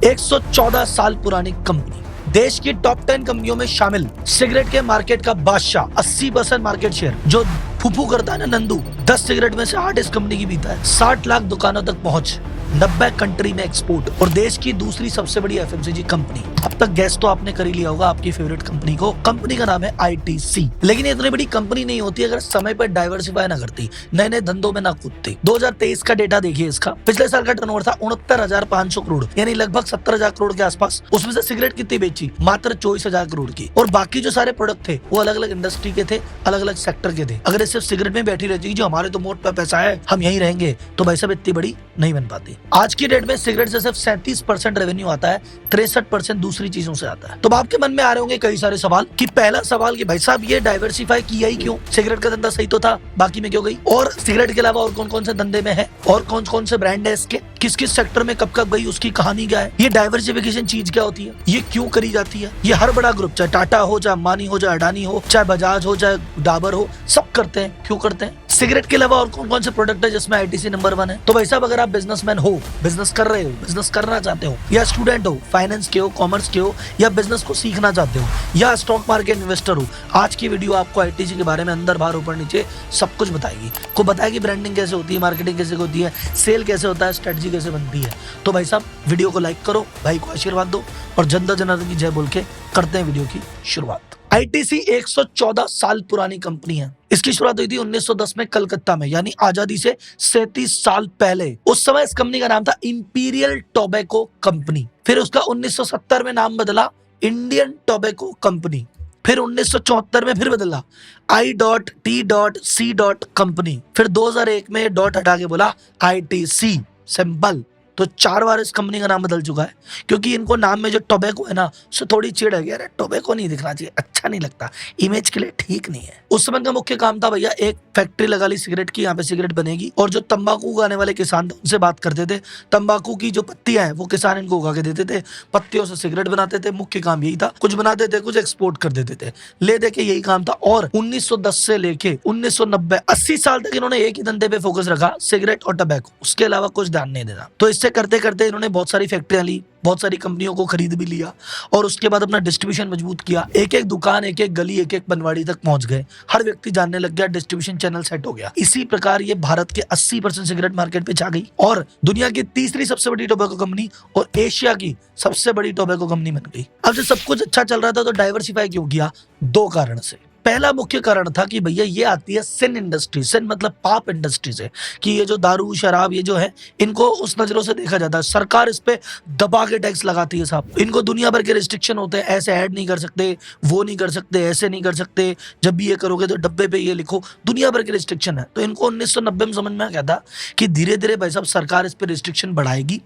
114 साल पुरानी कंपनी, देश की टॉप 10 कंपनियों में शामिल, सिगरेट के मार्केट का बादशाह, 80% मार्केट शेयर, जो फूफू करता है ना नंदू, 10 सिगरेट में से 8 इस कंपनी की पीता है, 60 लाख दुकानों तक पहुंच, 90 कंट्री में एक्सपोर्ट और देश की दूसरी सबसे बड़ी एफएमसीजी कंपनी। अब तक गैस तो आपने कर ही लिया होगा आपकी फेवरेट कंपनी को। कंपनी का नाम है आईटीसी। लेकिन ये इतनी बड़ी कंपनी नहीं होती अगर समय पर डाइवर्सिफाई ना करती, नए नए धंधों में ना कूदती। 2023 का डेटा देखिए इसका। पिछले साल का टर्नओवर था 69,500 करोड़, यानी लगभग 70,000 करोड़ के आसपास। उसमें से सिगरेट कितनी बेची? मात्र 24,000 करोड़ की। और बाकी जो सारे प्रोडक्ट थे वो अलग अलग इंडस्ट्री के थे, अलग अलग सेक्टर के थे। अगर सिर्फ सिगरेट में बैठी रहती जो हमारे तो मोट पे पैसा है, हम यहीं रहेंगे, तो भाई साहब इतनी बड़ी नहीं बन पाती। आज की डेट में सिगरेट से सिर्फ 37% रेवेन्यू आता है, 63% दूसरी चीजों से आता है। तो आपके मन में आ रहे होंगे कई सारे सवाल कि पहला सवाल कि भाई साहब ये डाइवर्सिफाई किया ही क्यों? सिगरेट का धंधा सही तो था, बाकी में क्यों गई? और सिगरेट के अलावा और कौन कौन से धंधे में है, और कौन कौन से ब्रांड है इसके, किस किस सेक्टर में कब कब गई, उसकी कहानी क्या है? ये डाइवर्सिफिकेशन चीज क्या होती है, ये क्यों करी जाती है? ये हर बड़ा ग्रुप, चाहे टाटा हो, चाहे अंबानी हो, चाहे अडानी हो, चाहे बजाज हो, चाहे डाबर हो, सब करते हैं। क्यों करते हैं? सिगरेट के अलावा और कौन कौन से प्रोडक्ट है जिसमें आईटीसी नंबर 1 है? तो भाई साहब अगर आप बिजनेसमैन हो, बिजनेस कर रहे हो, बिजनेस करना चाहते हो, या स्टूडेंट हो, फाइनेंस के हो, कॉमर्स के हो, या बिजनेस को सीखना चाहते हो, या स्टॉक मार्केट इन्वेस्टर हो, आज की वीडियो आपको आईटीसी के बारे में अंदर बाहर ऊपर नीचे सब कुछ बताएगी। को बताएगी ब्रांडिंग कैसे होती है, मार्केटिंग कैसे होती है, सेल कैसे होता है, स्ट्रेटजी कैसे बनती है। तो भाई साहब वीडियो को लाइक करो, भाई को आशीर्वाद दो और जनता जनार्दन की जय बोल के करते हैं वीडियो की शुरुआत। आईटीसी 114 साल पुरानी कंपनी है। इसकी शुरुआत हुई थी 1910 में कलकत्ता में, यानी आजादी से 37 साल पहले। उस समय इस कंपनी का नाम था इंपीरियल टोबैको कंपनी। फिर उसका 1970 में नाम बदला इंडियन टोबैको कंपनी। फिर 1974 में फिर बदला I.T.C. कंपनी। फिर 2001 में डॉट हटा के बोला आईटीसी सिंपल। तो 4 बार इस कंपनी का नाम बदल चुका है, क्योंकि इनको नाम में जो टोबैको है ना, उससे थोड़ी चिढ़ है। अरे टोबैको नहीं दिखना चाहिए, अच्छा नहीं लगता, इमेज के लिए ठीक नहीं है। उस समय का मुख्य काम था भैया, एक फैक्ट्री लगा ली सिगरेट की, यहाँ पे सिगरेट बनेगी, और जो तंबाकू उगाने वाले किसान थे उनसे बात करते थे। तंबाकू की जो पत्तियां हैं वो किसान इनको उगा के देते थे, पत्तियों से सिगरेट बनाते थे। मुख्य काम यही था, कुछ बनाते थे, कुछ एक्सपोर्ट कर देते थे, ले दे के यही काम था। और 1910 से लेके 1990 80 साल तक इन्होंने एक ही धंधे पे फोकस रखा, सिगरेट और टबैको, उसके अलावा कुछ ध्यान नहीं देना। तो इससे करते करते इन्होंने बहुत सारी फैक्ट्रियां ली, बहुत सारी कंपनियों को खरीद भी लिया, और उसके बाद अपना डिस्ट्रीब्यूशन मजबूत किया। एक एक दुकान, एक एक गली, एक एक बनवाड़ी तक पहुंच गए, हर व्यक्ति जानने लग गया, डिस्ट्रीब्यूशन चैनल सेट हो गया। इसी प्रकार ये भारत के 80% सिगरेट मार्केट पे छा गई और दुनिया की तीसरी सबसे बड़ी टोबैको कंपनी और एशिया की सबसे बड़ी टोबैको कंपनी बन गई। अब जब सब कुछ अच्छा चल रहा था तो डाइवर्सिफाई क्यों किया? 2 कारण से। पहला मुख्य कारण था कि भैया ये आती है सिन इंडस्ट्री, सिन मतलब पाप इंडस्ट्री से, कि ये जो दारू शराब ये जो है, इनको उस नजरों से देखा जाता है। सरकार इस पे दबा के टैक्स लगाती है साहब। इनको दुनिया भर के रिस्ट्रिक्शन होते हैं, ऐसे ऐड नहीं कर सकते, वो नहीं कर सकते, ऐसे नहीं कर सकते, जब भी ये करोगे तो डब्बे पे ये लिखो, दुनिया भर के रिस्ट्रिक्शन है। तो इनको 1990 में समझ में आ गया था कि धीरे धीरे भाई साहब सरकार इस पे रिस्ट्रिक्शन बढ़ाएगी,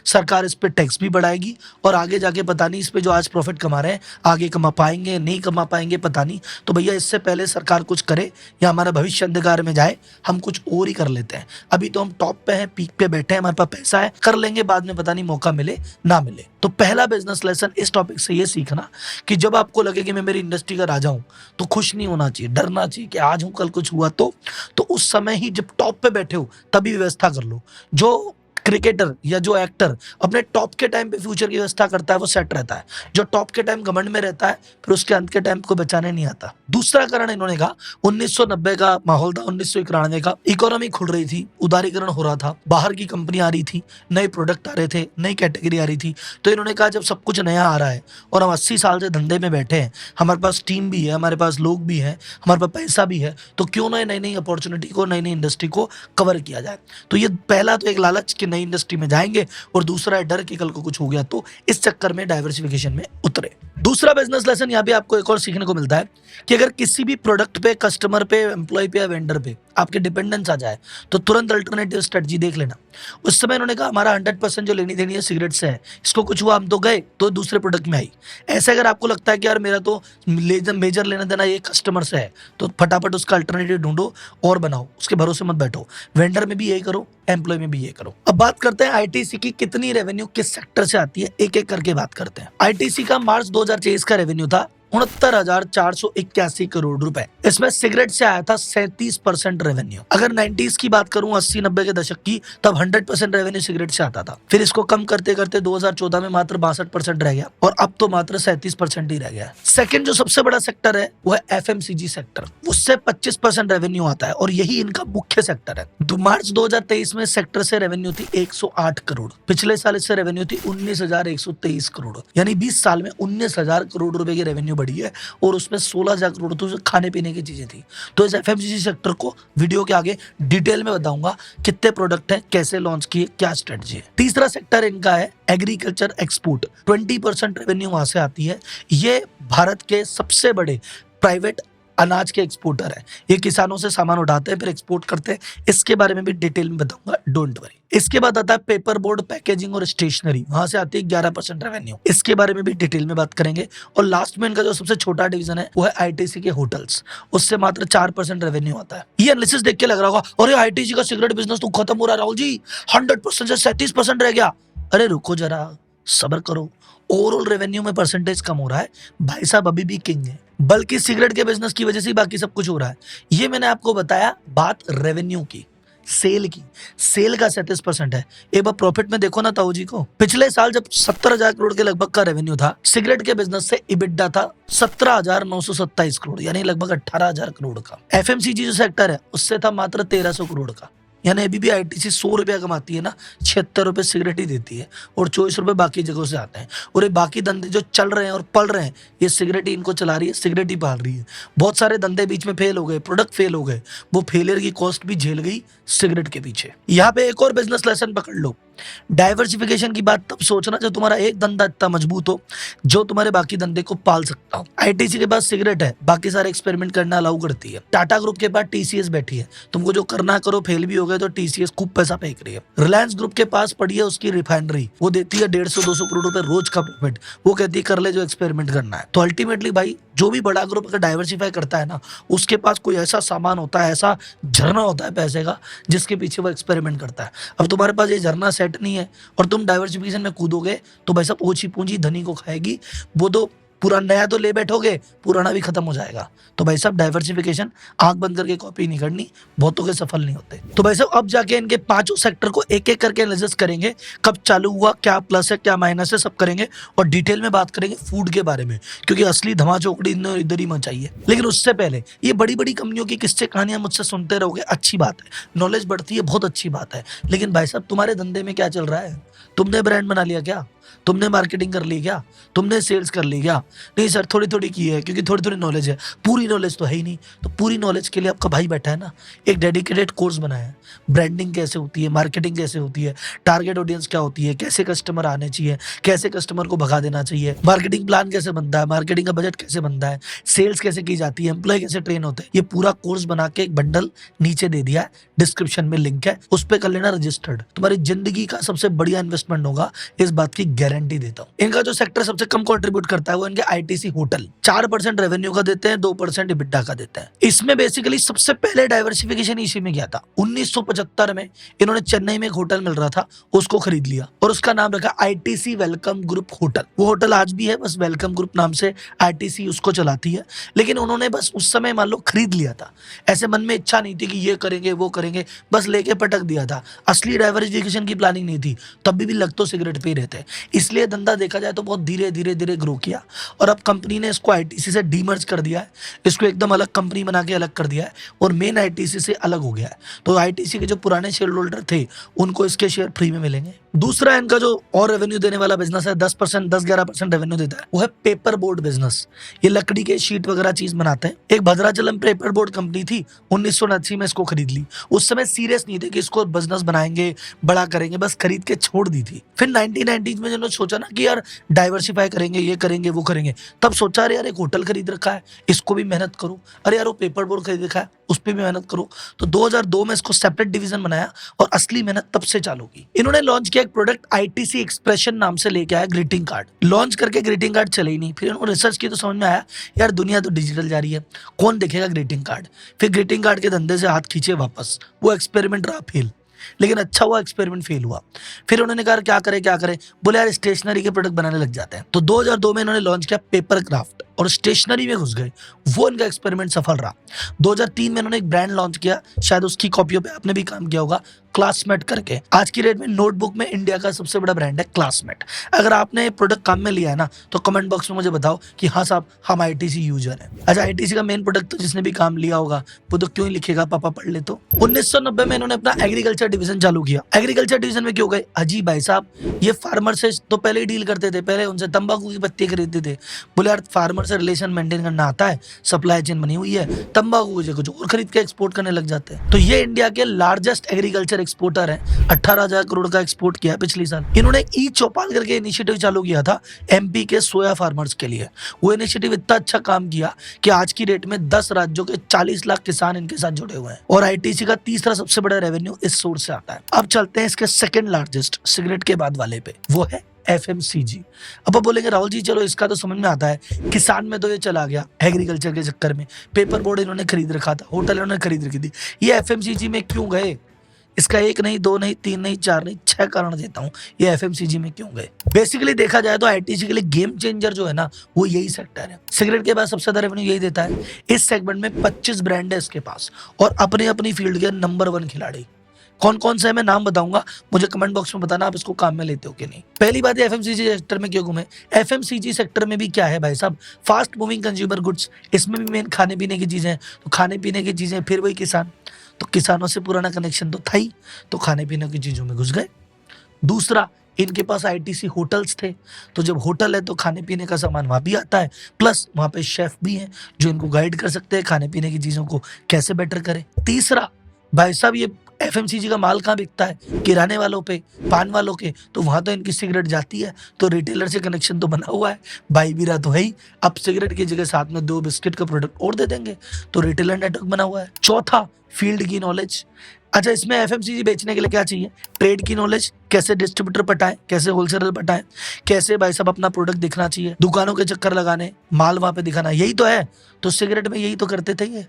सरकार इस पे टैक्स भी बढ़ाएगी, और आगे जाके पता नहीं इस पे जो आज प्रॉफिट कमा रहे हैं आगे कमा पाएंगे नहीं कमा पाएंगे पता नहीं। तो भैया इससे पहले सरकार कुछ करे या हमारा भविष्य अंधकार में जाए, हम कुछ और ही कर लेते हैं। अभी तो हम टॉप पे हैं, पीक पे बैठे हैं, हमारे पास पैसा है, कर लेंगे, बाद में पता नहीं मौका मिले ना मिले। तो पहला बिजनेस लेसन इस टॉपिक से ये सीखना कि जब आपको लगे कि मैं मेरी इंडस्ट्री का राजा हूं, तो खुश नहीं होना चाहिए, डरना चाहिए कि आज हूं कल कुछ हुआ तो उस समय ही जब टॉप पे बैठे हो तभी व्यवस्था कर लो। जो क्रिकेटर या जो एक्टर अपने टॉप के टाइम पे फ्यूचर की व्यवस्था करता है वो सेट रहता है। जो टॉप के टाइम घमंड में रहता है फिर उसके अंत के टाइम को बचाने नहीं आता। दूसरा कारण इन्होंने कहा 1990 का माहौल था, 1991 का, इकोनॉमी खुल रही थी, उदारीकरण हो रहा था, बाहर की कंपनी आ रही थी, नए प्रोडक्ट आ रहे थे, नई कैटेगरी आ रही थी। तो इन्होंने कहा जब सब कुछ नया आ रहा है और हम 80 साल से धंधे में बैठे हैं, हमारे पास टीम भी है, हमारे पास लोग भी हैं, हमारे पास पैसा भी है, तो क्यों ना नई नई अपॉर्चुनिटी को, नई नई इंडस्ट्री को कवर किया जाए। तो ये पहला तो एक लालच कि नई इंडस्ट्री में जाएंगे, और दूसरा है डर कि कल को कुछ हो गया, तो इस चक्कर में डाइवर्सिफिकेशन में उतरे। दूसरा बिजनेस लेसन यहाँ पे आपको एक और सीखने को मिलता है कि अगर किसी भी प्रोडक्ट पे, कस्टमर पे, एम्प्लॉय पे या वेंडर पे आपके डिपेंडेंस आ जाए तो तुरंत अल्टरनेटिव स्ट्रेटजी देख लेना। उस समय उन्होंने कहा हमारा 100% जो लेनी देनी है सिगरेट से है, इसको कुछ हुआ हम तो गए, तो दूसरे प्रोडक्ट में आई। ऐसे अगर आपको लगता है कि यार मेरा तो मेजर लेना देना ये कस्टमर से है, तो फटाफट उसका अल्टरनेटिव ढूंढो और बनाओ, उसके भरोसे मत बैठो। वेंडर में भी यही करो, एम्प्लॉय में भी ये करो। अब बात करते हैं आईटीसी की कितनी रेवेन्यू किस सेक्टर से आती है, एक एक करके बात करते हैं। आईटीसी का मार्च 2023 का रेवेन्यू था 69,481 करोड़ रुपए। इसमें सिगरेट से आया था 37% रेवेन्यू। अगर 90s की बात करूं, 80-90 के दशक की, तब 100% रेवेन्यू सिगरेट से आता था। फिर इसको कम करते करते 2014 में मात्र 62% रह गया और अब तो मात्र 37% ही रह गया। सेकंड जो सबसे बड़ा सेक्टर है वो है एफएमसीजी सेक्टर, उससे 25% रेवेन्यू आता है और यही इनका मुख्य सेक्टर है। मार्च 2023 में सेक्टर से रेवेन्यू थी 108 करोड़। पिछले साल इससे रेवेन्यू थी 19,123 करोड़, यानी 20 साल में 19,000 करोड़ रुपए की रेवेन्यू बढ़ी है और उसमें 16,000 करोड़ तो खाने पीने की चीजें थी। तो इस एफएमसीजी सेक्टर को वीडियो के आगे डिटेल में बताऊंगा, कितने प्रोडक्ट हैं, कैसे लॉन्च किए, क्या स्ट्रेटजी है। तीसरा सेक्टर इनका है एग्रीकल्चर एक्सपोर्ट। 20% रेवेन्यू वहां से आती है। ये भारत के सबसे बड़े प्राइवेट अनाज के एक्सपोर्टर है। ये किसानों से सामान उठाते हैं फिर एक्सपोर्ट करते हैं। इसके बारे में भी डिटेल में बताऊंगा, डोंट वरी। इसके बाद आता है पेपर बोर्ड, पैकेजिंग और स्टेशनरी, वहां से आती है 11% रेवेन्यू। इसके बारे में भी डिटेल में बात करेंगे। और लास्ट में इनका जो सबसे छोटा डिवीजन है वो है आईटीसी के होटल्स, उससे मात्र 4% रेवेन्यू आता है। ये एनालिसिस देख के लग रहा होगा अरे आईटीसी का सिगरेट बिजनेस तो खत्म हो रहा है राहुल जी, 100% से 37% रह गया। अरे रुको जरा, सब्र करो। ओवरऑल रेवेन्यू में परसेंटेज कम हो रहा है, भाई साहब अभी भी किंग है, बल्कि सिगरेट के बिजनेस की वजह से बाकी सब कुछ हो रहा है। ये मैंने आपको बताया बात रेवेन्यू की, सेल की। सेल का 37% है। एक बार प्रॉफिट में देखो ना ताऊ जी को, पिछले साल जब 70,000 करोड़ के लगभग का रेवेन्यू था, सिगरेट के बिजनेस से इबिडा था 17,927 करोड़, यानी लगभग 18,000 करोड़ का। एफएमसीजी जो सेक्टर है उससे था मात्र 1,300 करोड़ का। यानी अभी भी आईटीसी 100 रुपया कमाती है ना, 76 रुपए सिगरेट ही देती है और 24 रुपए बाकी जगहों से आते हैं। और ये बाकी धंधे जो चल रहे हैं और पल रहे हैं, ये सिगरेट ही इनको चला रही है, सिगरेट ही पाल रही है। बहुत सारे धंधे बीच में फेल हो गए, प्रोडक्ट फेल हो गए, वो फेलियर की कॉस्ट भी झेल गई सिगरेट के पीछे। यहाँ पे एक और बिजनेस लेसन पकड़ लो, डाइवर्सिफिकेशन की बात तब सोचना जब तुम्हारा एक धंधा इतना मजबूत हो जो तुम्हारे बाकी धंधे को पाल सकता हो। आईटीसी के पास सिगरेट है, बाकी सारे एक्सपेरिमेंट करना अलाउ करती है। टाटा ग्रुप के पास टीसीएस बैठी है, तुमको जो करना करो, फेल भी हो गए तो टीसीएस खूब पैसा फेंक रही है। रिलायंस ग्रुप के पास पड़ी है उसकी रिफाइनरी, वो देती है 150-200 करोड़ रुपए रोज का प्रॉफिट, वो कहती है कर ले जो एक्सपेरिमेंट करना है। तो अल्टीमेटली भाई जो भी बड़ा ग्रुप अगर डाइवर्सिफाई करता है ना, उसके पास कोई ऐसा सामान होता है, ऐसा झरना होता है पैसे का, जिसके पीछे वो एक्सपेरिमेंट करता है। अब तुम्हारे पास ये झरना सेट नहीं है और तुम डाइवर्सिफिकेशन में कूदोगे तो भाई साहब ओछी पूंजी धनी को खाएगी। वो तो पूरा नया तो ले बैठोगे, पुराना भी खत्म हो जाएगा। तो भाई साहब डाइवर्सिफिकेशन आंख बंद करके कॉपी नहीं करनी, बहुतों के सफल नहीं होते। तो भाई साहब अब जाके इनके पांचों सेक्टर को एक एक करके एनालिसिस करेंगे, कब चालू हुआ, क्या प्लस है क्या माइनस है, सब करेंगे और डिटेल में बात करेंगे फूड के बारे में, क्योंकि असली धमाचौकड़ी इधर ही मचाई है। लेकिन उससे पहले ये बड़ी बड़ी कंपनियों की किस्से कहानियां मुझसे सुनते रहोगे, अच्छी बात है, नॉलेज बढ़ती है, बहुत अच्छी बात है। लेकिन भाई साहब तुम्हारे धंधे में क्या चल रहा है? तुमने ब्रांड बना लिया क्या? तुमने मार्केटिंग कर ली क्या? तुमने सेल्स कर ली क्या? नहीं सर, थोड़ी थोड़ी की है, क्योंकि थोड़ी थोड़ी नॉलेज है, पूरी नॉलेज तो है ही नहीं। तो पूरी नॉलेज के लिए आपका भाई बैठा है ना, एक डेडिकेटेड कोर्स बनाया है। ब्रांडिंग कैसे होती है, मार्केटिंग कैसे होती है, टारगेट ऑडियंस क्या होती है, कैसे कस्टमर आने चाहिए, कैसे कस्टमर को भगा देना चाहिए, मार्केटिंग प्लान कैसे बनता है, मार्केटिंग का बजट कैसे बनता है, सेल्स कैसे की जाती है, एम्प्लॉय कैसे ट्रेन होते हैं, ये पूरा कोर्स बना के एक बंडल नीचे दे दिया है, डिस्क्रिप्शन में लिंक है, उस पर कर लेना रजिस्टर्ड। तुम्हारी जिंदगी का सबसे बढ़िया इन्वेस्टमेंट होगा, इस बात की गारंटी देता हूँ। इनका जो सेक्टर सबसे कम कंट्रीब्यूट करता है वो इनके आईटीसी होटल, 4% रेवेन्यू का देते हैं, 2% इबिडा का देते हैं। इसमें बेसिकली सबसे पहले डाइवर्सिफिकेशन इसी में किया था। 1975 में इन्होंने चेन्नई में एक होटल मिल रहा था, उसको खरीद लिया और उसका नाम रखा आईटीसी वेलकम ग्रुप होटल। वो होटल आज भी है, बस वेलकम ग्रुप नाम से आईटीसी उसको चलाती है। लेकिन उन्होंने बस उस समय मान लो खरीद लिया था, ऐसे मन में इच्छा नहीं थी कि ये करेंगे वो करेंगे, बस लेके पटक दिया था। असली डाइवर्सिफिकेशन की प्लानिंग नहीं थी, तब भी लग तो सिगरेट पे ही रहते। इसलिए धंधा देखा जाए तो बहुत धीरे धीरे धीरे ग्रो किया और अब कंपनी ने इसको आईटीसी से डीमर्ज कर दिया है, इसको एकदम अलग कंपनी बना के अलग कर दिया है और मेन आईटीसी से अलग हो गया है। तो आईटीसी के जो पुराने शेयर होल्डर थे उनको इसके शेयर फ्री में मिलेंगे। दूसरा इनका जो और रेवेन्यू देने वाला बिजनेस है, 10-11% रेवेन्यू देता है, वो है पेपर बोर्ड बिजनेस। ये लकड़ी के शीट वगैरह चीज बनाते हैं। एक भद्राचलम पेपर बोर्ड कंपनी थी, 1979 में इसको खरीद ली। उस समय सीरियस नहीं थे कि इसको बिजनेस बनाएंगे, बड़ा करेंगे, बस खरीद के छोड़ दी थी। फिर 1990s में जिन्होंने सोचा ना कि यार डाइवर्सिफाई करेंगे, ये करेंगे वो करेंगे, तब सोचा अरे यार एक होटल खरीद रखा है, इसको भी मेहनत करो, अरे यार वो पेपर बोर्ड खरीद रखा है, उस पर भी मेहनत करो। तो 2002 में इसको सेपरेट डिवीजन बनाया और असली मेहनत तब से चालू की। इन्होंने लॉन्च किया एक प्रोडक्ट आईटीसी एक्सप्रेशन नाम से, लेके आया ग्रीटिंग कार्ड। लॉन्च करके ग्रीटिंग कार्ड चले ही नहीं। फिर इन्होंने रिसर्च की तो समझ में आया यार दुनिया तो डिजिटल जा रही है, कौन देखेगा ग्रीटिंग कार्ड। फिर ग्रीटिंग कार्ड के धंधे से हाथ खींचे वापस, वो एक्सपेरिमेंट रहा फेल, लेकिन अच्छा हुआ एक्सपेरिमेंट फेल हुआ। फिर उन्होंने कहा क्या करें, बोले यार स्टेशनरी के प्रोडक्ट बनाने लग जाते हैं। तो 2002 में इन्होंने लॉन्च किया पेपर क्राफ्ट। और स्टेशनरी में घुस गए, वो इनका एक्सपेरिमेंट सफल रहा। 2003 में इन्होंने एक ब्रांड लॉन्च किया, शायद उसकी कॉपियों पे आपने भी काम किया होगा, क्लासमेट करके। आज की डेट में नोटबुक में इंडिया का सबसे बड़ा ब्रांड है क्लासमेट। अगर आपने ये प्रोडक्ट काम में लिया है ना, तो कमेंट बॉक्स में मुझे बताओ कि हाँ साहब हम आईटीसी यूजर हैं। अच्छा, आईटीसी का मेन प्रोडक्ट तो जिसने भी काम लिया होगा वो तो क्यों ही लिखेगा, पापा पढ़ ले। तो 1990 में इन्होंने अपना एग्रीकल्चर डिवीजन चालू किया। एग्रीकल्चर डिवीजन में क्यों गए? अजी भाई साहब, ये फार्मर से तो पहले ही डील करते थे, पहले उनसे तंबाकू की पत्ती खरीदते थे। बोले यार फार्मर से रिलेशन मेंटेन करना आता है, सप्लाई चेन बनी हुई है, तंबाकू से कुछ और खरीद के एक्सपोर्ट करने लग जाते हैं। तो ये इंडिया के लार्जेस्ट एग्रीकल्चर एक्सपोर्टर है, 18,000 करोड़ का एक्सपोर्ट किया पिछले साल। इन्होंने ई चौपाल करके इनिशिएटिव चालू किया था एमपी के सोया फार्मर्स के लिए। वो इनिशिएटिव इतना अच्छा काम किया कि आज की डेट में 10 राज्यों के 40 लाख किसान इनके साथ जुड़े हुए हैं और आईटीसी का तीसरा सबसे बड़ा रेवेन्यू इस सोर्स से आता है। अब चलते हैं इसके सेकंड लार्जेस्ट सिगरेट के बाद वाले पे, वो है एफएमसीजी। अब आप बोलेंगे राहुल जी चलो इसका तो समझ में आता है, किसान में तो ये चला गया एग्रीकल्चर के चक्कर में, पेपर बोर्ड इन्होंने खरीद रखा था, होटल इन्होंने खरीद रखी थी। ये एफएमसीजी में क्यों गए? इसका एक नहीं, दो नहीं, तीन नहीं, चार नहीं, 6 कारण देता हूँ ये एफएमसीजी में क्यों गए। बेसिकली देखा जाए तो आईटीसी के लिए गेम चेंजर जो है ना, वो यही सेक्टर है। सिगरेट के बाद सबसे ज्यादा रेवेन्यू यही देता है। इस सेगमेंट में 25 ब्रांड है इसके पास और अपनी अपनी फील्ड के नंबर 1 खिलाड़ी। कौन कौन से है मैं नाम बताऊंगा, मुझे कमेंट बॉक्स में बताना आप इसको काम में लेते हो कि नहीं। पहली बात है एफएमसीजी सेक्टर में क्यों घूमे। एफएमसीजी सेक्टर में भी क्या है भाई साहब, फास्ट मूविंग कंज्यूमर गुड्स, इसमें भी मेन खाने पीने की चीजें हैं। तो खाने पीने की चीजें, फिर वही किसान, तो किसानों से पुराना कनेक्शन तो था ही, तो खाने पीने की चीजों में घुस गए। दूसरा, इनके पास आईटीसी होटल्स थे, तो जब होटल है तो खाने पीने का सामान वहां भी आता है, प्लस वहां पे शेफ भी हैं जो इनको गाइड कर सकते हैं खाने पीने की चीजों को कैसे बेटर करें। तीसरा, भाई साहब ये एफएमसीजी का माल कहाँ बिकता है? किराने वालों पे, पान वालों के, तो वहां तो इनकी सिगरेट जाती है, तो रिटेलर से कनेक्शन तो बना हुआ है, भाई बीरा तो है ही। अब सिगरेट की जगह साथ में 2 बिस्किट का प्रोडक्ट और दे देंगे, तो रिटेलर नेटवर्क बना हुआ है। चौथा, फील्ड की नॉलेज। अच्छा, इसमें एफएमसीजी बेचने के लिए क्या चाहिए? ट्रेड की नॉलेज, कैसे डिस्ट्रीब्यूटर पटाएं, कैसे होलसेलर पटाएं, कैसे भाई साहब अपना प्रोडक्ट दिखना चाहिए, दुकानों के चक्कर लगाने, माल वहां पे दिखाना, यही तो है। तो सिगरेट में यही तो करते थे ये।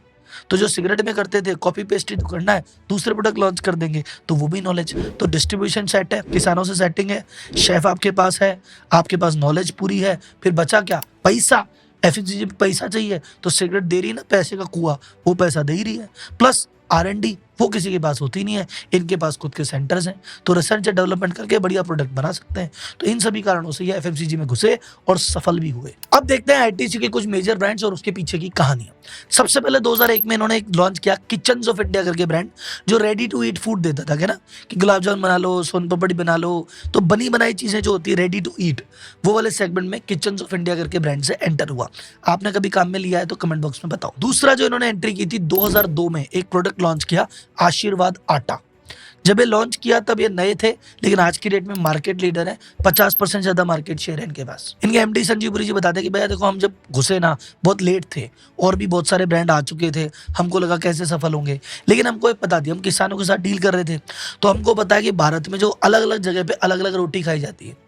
तो जो सिगरेट में करते थे कॉपी पेस्ट ही तो करना है, दूसरे प्रोडक्ट लॉन्च कर देंगे, तो वो भी नॉलेज। तो डिस्ट्रीब्यूशन सेट है, किसानों से सेटिंग है, शेफ आपके पास है, आपके पास नॉलेज पूरी है, फिर बचा क्या? पैसा। एफएमसीजी में पैसा चाहिए, तो सिगरेट दे रही है ना पैसे का कुआं, वो पैसा दे ही रही है। प्लस आर&डी वो किसी के पास होती नहीं है, इनके पास खुद के सेंटर्स हैं, तो रिसर्च डेवलपमेंट करके बढ़िया प्रोडक्ट बना सकते हैं। तो इन सभी कारणों से ये एफएमसीजी में घुसे और सफल भी हुए। अब देखते हैं आईटीसी के कुछ मेजर ब्रांड्स और उसके पीछे की कहानियां। सबसे पहले 2001 में इन्होंने एक लॉन्च किया किचन्स ऑफ इंडिया करके ब्रांड, जो रेडी टू ईट फूड देता था क्या ना, कि गुलाब जामुन बना लो, सोन पापड़ी बना लो, तो बनी बनाई चीजें जो होती है रेडी टू ईट, वो वाले सेगमेंट में किचन्स ऑफ इंडिया करके ब्रांड से एंटर हुआ। आपने कभी काम में लिया है तो कमेंट बॉक्स में बताओ। दूसरा जो इन्होंने एंट्री की थी 2002 में, एक प्रोडक्ट लॉन्च किया आशीर्वाद आटा। जब ये लॉन्च किया तब ये नए थे, लेकिन आज की डेट में मार्केट लीडर है, 50% ज्यादा मार्केट शेयर है इनके पास। इनके एमडी संजीव पुरी जी बताते कि भैया देखो हम जब घुसे ना बहुत लेट थे और भी बहुत सारे ब्रांड आ चुके थे, हमको लगा कैसे सफल होंगे, लेकिन हमको एक पता थी, हम किसानों के साथ डील कर रहे थे, तो हमको पता है कि भारत में जो अलग अलग जगह पे अलग अलग रोटी खाई जाती है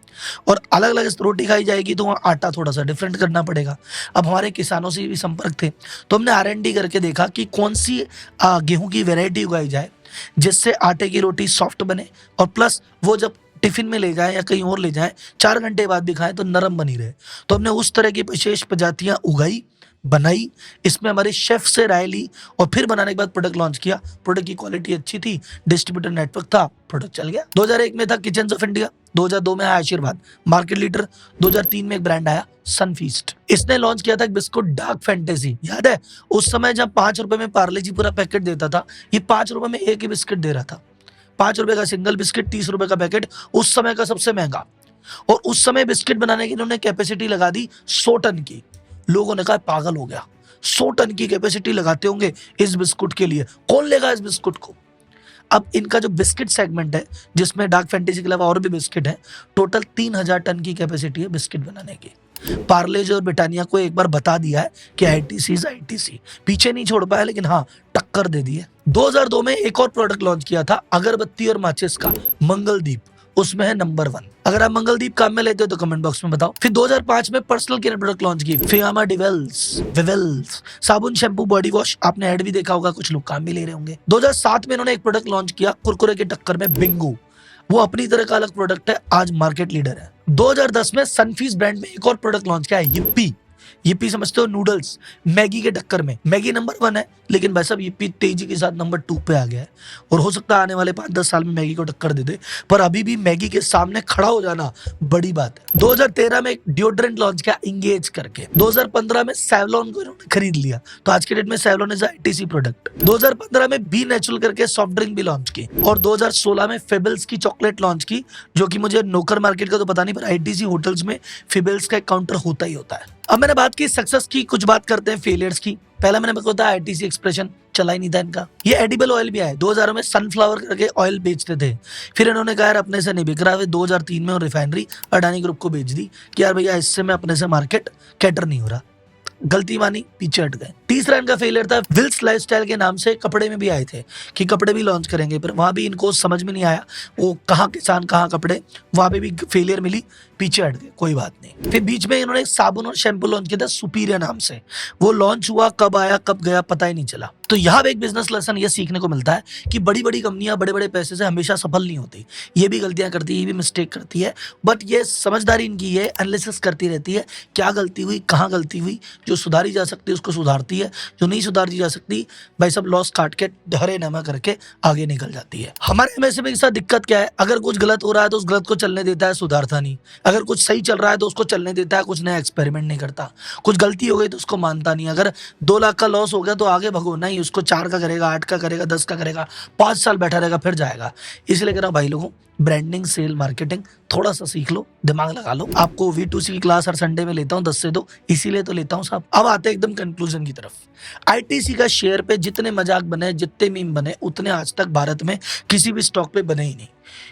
और अलग अलग रोटी खाई जाएगी, तो वहाँ आटा थोड़ा सा डिफरेंट करना पड़ेगा। अब हमारे किसानों से भी संपर्क थे, तो हमने आर&डी करके देखा कि कौन सी गेहूं की वेराइटी उगाई जाए जिससे आटे की रोटी सॉफ्ट बने और प्लस वो जब टिफिन में ले जाए या कहीं और ले जाए 4 घंटे बाद भी खाएं तो नरम बनी रहे। तो हमने उस तरह की विशेष प्रजातियां उगाई, बनाई, इसमें हमारे शेफ से राय ली और फिर बनाने के बाद प्रोडक्ट लॉन्च किया। प्रोडक्ट की क्वालिटी अच्छी थी, डिस्ट्रीब्यूटर नेटवर्क था, प्रोडक्ट चल गया। 2001 में था किचन्स ऑफ इंडिया, 2002 में आया आशीर्वाद मार्केट लीडर, 2003 में एक ब्रांड आया सनफीस्ट। इसने लॉन्च किया था एक बिस्कुट डार्क फैंटेसी, याद है उस समय जब 5 रुपए में पार्ले जी पूरा पैकेट देता था, ये 5 रुपए में एक ही बिस्किट दे रहा था। 5 रुपए का सिंगल बिस्किट, 30 रुपए का पैकेट, उस समय का सबसे महंगा। और उस समय बिस्किट बनाने की इन्होंने कैपेसिटी लगा दी 100 टन की। लोगों ने कहा पागल हो गया, 100 टन की कैपेसिटी लगाते होंगे इस बिस्कुट के लिए, कौन लेगा इस बिस्कुट को। अब इनका जो बिस्किट सेगमेंट है जिसमें डार्क फैंटेसी के अलावा और भी बिस्किट है, टोटल 3000 टन की कैपेसिटी है बिस्किट बनाने की। पार्लेज और ब्रिटानिया को एक बार बता दिया है कि आईटीसी पीछे नहीं छोड़ पाया, लेकिन हाँ टक्कर दे दी है। 2002 में एक और प्रोडक्ट लॉन्च किया था अगरबत्ती और माचिस का, मंगलदीप, उसमें है नंबर 1। अगर आप मंगलदीप काम में लेते हो तो कमेंट बॉक्स में बताओ। फिर 2005 में पर्सनल केयर प्रोडक्ट लॉन्च की, फियामा विवेल्स साबुन, शैम्पू, बॉडी वॉश, आपने ऐड भी देखा होगा, कुछ लोग काम भी ले रहे होंगे। 2007 में इन्होंने एक प्रोडक्ट लॉन्च किया कुरकुरे की टक्कर में, बिंगो, वो अपनी तरह का अलग प्रोडक्ट है, आज मार्केट लीडर है। 2010 में सनफीस्ट ब्रांड में एक और प्रोडक्ट लॉन्च किया है, yippee समझते हो नूडल्स, मैगी के टक्कर में मैगी नंबर 1 है, लेकिन भाई साहब yippee तेजी के साथ नंबर 2 पे आ गया है और हो सकता है आने वाले 5-10 साल में मैगी को टक्कर दे दे, पर अभी भी मैगी के सामने खड़ा हो जाना बड़ी बात है। 2013 में एक डिओड्रेंट लॉन्च किया इंगेज करके, 2015 में सेवलॉन को इन्होंने खरीद लिया, तो आज के डेट में सेवलॉन इज आईटीसी प्रोडक्ट। 2015 में बी नेचुरल करके सॉफ्ट ड्रिंक भी लॉन्च की और 2016 में फेबल्स की चॉकलेट लॉन्च की, जो कि मुझे नोकर मार्केट का तो पता नहीं, पर आईटीसी होटल्स में फेबल्स का काउंटर होता ही होता है। अब मैंने बात की सक्सेस की, कुछ बात करते हैं फेलियर्स की। पहला मैंने बताया आईटीसी एक्सप्रेशन चला ही नहीं था इनका। ये एडिबल ऑयल भी आया 2000 में, सनफ्लावर करके ऑयल बेचते थे, फिर इन्होंने कहा यार अपने से नहीं बिक रहा, 2003 में और रिफाइनरी अडानी ग्रुप को बेच दी कि यार भैया इससे मैं अपने से मार्केट कैटर नहीं हो रहा, गलती मानी, पीछे हट गए। तीसरा इनका फेलियर था विल्स लाइफस्टाइल के नाम से कपड़े में भी आए थे कि कपड़े भी लॉन्च करेंगे, पर वहां भी इनको समझ में नहीं आया वो कहाँ किसान कहाँ कपड़े, वहां पे भी फेलियर मिली, पीछे हट गए, कोई बात नहीं। फिर बीच में इन्होंने साबुन और शैम्पू लॉन्च किया था सुपीरियर नाम से, वो लॉन्च हुआ कब आया कब गया पता ही नहीं चला। तो यहाँ एक बिजनेस लेसन ये सीखने को मिलता है कि बड़ी बड़ी कंपनियां बड़े बड़े पैसे से हमेशा सफल नहीं होती, ये भी गलतियां करती है, ये भी मिस्टेक करती है, बट ये समझदारी इनकी है, एनालिसिस करती रहती है क्या गलती हुई, कहाँ गलती हुई, जो सुधारी जा सकती है उसको सुधारती है, जो नहीं सुधारी जा सकती भाई सब लॉस काट के हरे नमा करके आगे निकल जाती है। हमारे एमएसएमई के साथ दिक्कत क्या है, अगर कुछ गलत हो रहा है तो उस गलत को चलने देता है, सुधारता नहीं, अगर कुछ सही चल रहा है तो उसको चलने देता है, कुछ नया एक्सपेरिमेंट नहीं करता, कुछ गलती हो गई तो उसको मानता नहीं, अगर 2 लाख का लॉस हो गया तो आगे भगो नहीं, उसको 4 का करेगा, 8 का करेगा, 10 का करेगा, 5 साल बैठा रहेगा फिर जाएगा। इसलिए कह रहा हूं भाई लोगों, ब्रांडिंग सेल मार्केटिंग थोड़ा सा सीख लो, दिमाग लगा लो। आपको V2C की क्लास हर संडे में लेता हूं 10 से 2, इसीलिए तो लेता हूं साहब। अब आते हैं एकदम कंक्लूजन की तरफ। आईटीसी का शेयर पे जितने मजाक बने, जितने मीम बने, उतने आज तक भारत में किसी भी स्टॉक पे बने ही नहीं,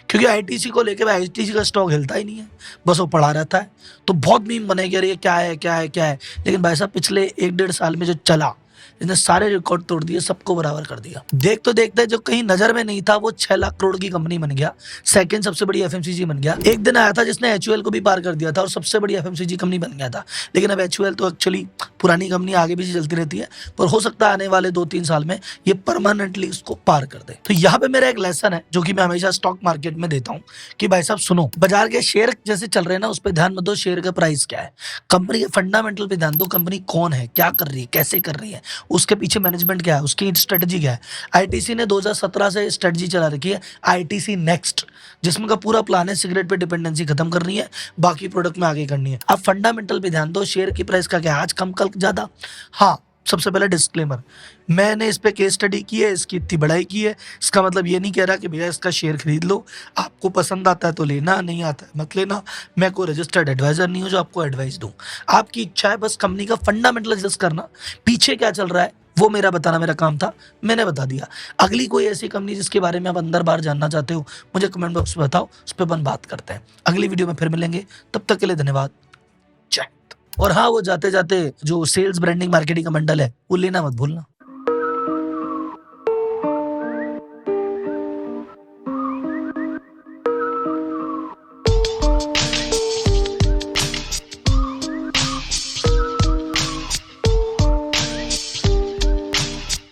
क्योंकि आईटीसी को लेके आईटीसी का स्टॉक हिलता ही नहीं है, बस वो पड़ा रहता है। तो बहुत मीम बने कि अरे क्या है क्या है क्या है, लेकिन भाई साहब पिछले 1-1.5 साल में जो चला, इसने सारे रिकॉर्ड तोड़ दिए, सबको बराबर कर दिया। देख तो देखते जो कहीं नजर में नहीं था वो 6 लाख करोड़ की कंपनी बन गया, सेकंड सबसे बड़ी एफएमसीजी बन गया। एक दिन आया था जिसने एचयूएल को भी पार कर दिया था और सबसे बड़ी एफएमसीजी कंपनी बन गया था, लेकिन अब एचयूएल तो एक्चुअली पुरानी कंपनी आगे भी चलती रहती है, पर हो सकता है आने वाले 2-3 साल में ये परमानेंटली उसको पार कर दे। तो यहाँ पे मेरा एक लेसन है जो कि मैं हमेशा स्टॉक मार्केट में देता हूँ कि भाई साहब सुनो, बाजार के शेयर जैसे चल रहे हैं ना उस पर ध्यान मत दो, शेयर का प्राइस क्या है, कंपनी के फंडामेंटल पे ध्यान दो, कंपनी कौन है, क्या कर रही है, कैसे कर रही है, उसके पीछे मैनेजमेंट क्या है, उसकी स्ट्रेटजी क्या है। आईटीसी ने 2017 से स्ट्रेटजी चला रखी है आईटीसी नेक्स्ट, जिसमें का पूरा प्लान है सिगरेट पे डिपेंडेंसी खत्म करनी है, बाकी प्रोडक्ट में आगे करनी है। आप फंडामेंटल पे ध्यान दो, शेयर की प्राइस का क्या है, आज कम कल ज्यादा। हाँ, सबसे पहले डिस्क्लेमर, मैंने इस पे केस स्टडी की है, इसकी इतनी बढ़ाई की है, इसका मतलब ये नहीं कह रहा कि भैया इसका शेयर खरीद लो, आपको पसंद आता है तो लेना, नहीं आता है मत लेना। मैं कोई रजिस्टर्ड एडवाइजर नहीं हूँ जो आपको एडवाइस दूं, आपकी इच्छा है बस कंपनी का फंडामेंटल एनालिसिस करना, पीछे क्या चल रहा है वो मेरा बताना मेरा काम था, मैंने बता दिया। अगली कोई ऐसी कंपनी जिसके बारे में आप अंदर बाहर जानना चाहते हो मुझे कमेंट बॉक्स में बताओ, उस पर अपन बात करते हैं। अगली वीडियो में फिर मिलेंगे, तब तक के लिए धन्यवाद, जय हिंद। और हाँ, वो जाते जाते जो सेल्स ब्रांडिंग मार्केटिंग का मंडल है वो लेना मत भूलना।